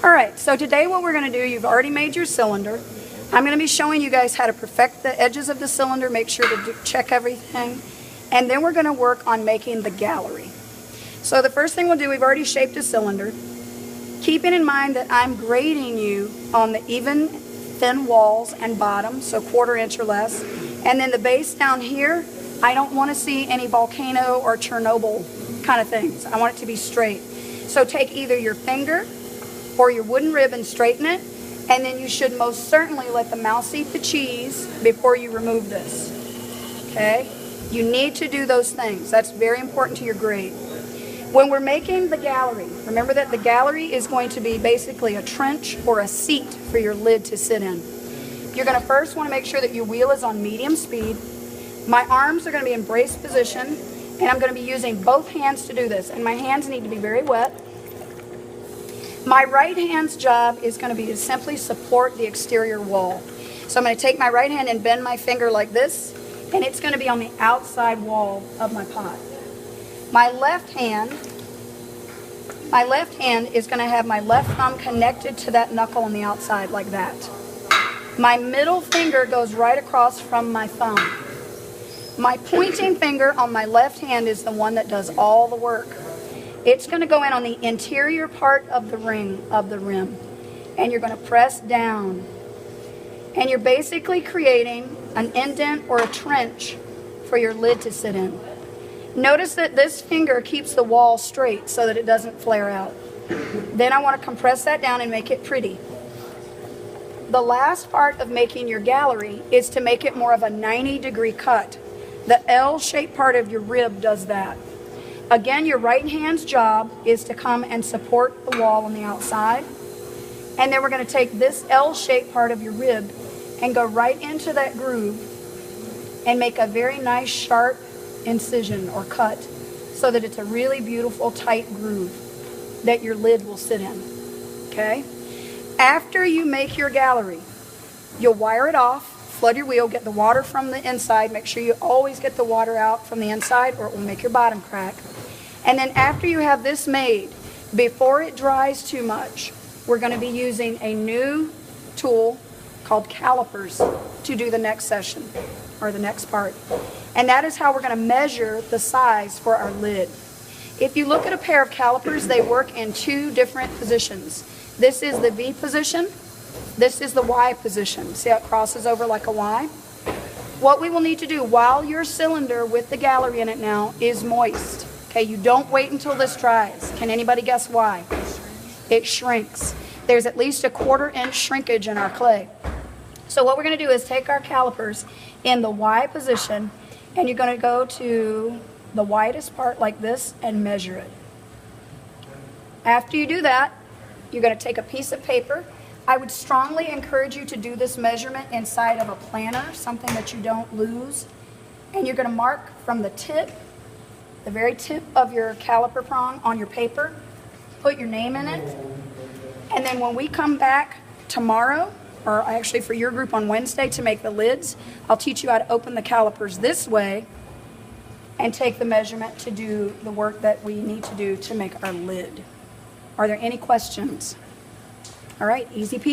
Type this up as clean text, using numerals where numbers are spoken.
All right, so today what we're going to do, you've already made your cylinder. I'm going to be showing you guys how to perfect the edges of the cylinder, make sure to check everything, and then we're going to work on making the gallery. So the first thing we'll do, we've already shaped a cylinder. Keeping in mind that I'm grading you on the even thin walls and bottom, so 1/4 inch or less, and then the base down here, I don't want to see any volcano or Chernobyl kind of things. I want it to be straight. So take either your finger or your wooden rib and straighten it, and then you should most certainly let the mouse eat the cheese before you remove this. Okay? You need to do those things. That's very important to your grade. When we're making the gallery, remember that the gallery is going to be basically a trench or a seat for your lid to sit in. You're going to first want to make sure that your wheel is on medium speed. My arms are going to be in brace position, and I'm going to be using both hands to do this, and my hands need to be very wet. My right hand's job is going to be to simply support the exterior wall. So I'm going to take my right hand and bend my finger like this, and it's going to be on the outside wall of my pot. My left hand is going to have my left thumb connected to that knuckle on the outside like that. My middle finger goes right across from my thumb. My pointing finger on my left hand is the one that does all the work. It's going to go in on the interior part of the rim, and you're going to press down. And you're basically creating an indent or a trench for your lid to sit in. Notice that this finger keeps the wall straight so that it doesn't flare out. Then I want to compress that down and make it pretty. The last part of making your gallery is to make it more of a 90-degree cut. The L-shaped part of your rib does that. Again, your right hand's job is to come and support the wall on the outside. And then we're going to take this L-shaped part of your rib and go right into that groove and make a very nice sharp incision or cut so that it's a really beautiful tight groove that your lid will sit in. Okay? After you make your gallery, you'll wire it off, flood your wheel, get the water from the inside. Make sure you always get the water out from the inside or it will make your bottom crack. And then after you have this made, before it dries too much, we're going to be using a new tool called Calipers to do the next session or the next part. And that is how we're going to measure the size for our lid. If you look at a pair of calipers, they work in two different positions. This is the V position. This is the Y position. See how it crosses over like a Y? What we will need to do while your cylinder with the gallery in it now is moist. Okay, you don't wait until this dries. Can anybody guess why? It shrinks. There's at least a 1/4 inch shrinkage in our clay. So what we're going to do is take our calipers in the Y position, and you're going to go to the widest part like this and measure it. After you do that, you're going to take a piece of paper. I would strongly encourage you to do this measurement inside of a planner, something that you don't lose. And you're going to mark from the tip, the very tip of your caliper prong on your paper, put your name in it, and then when we come back tomorrow, or actually for your group on Wednesday to make the lids, I'll teach you how to open the calipers this way and take the measurement to do the work that we need to do to make our lid. Are there any questions? All right, easy peasy.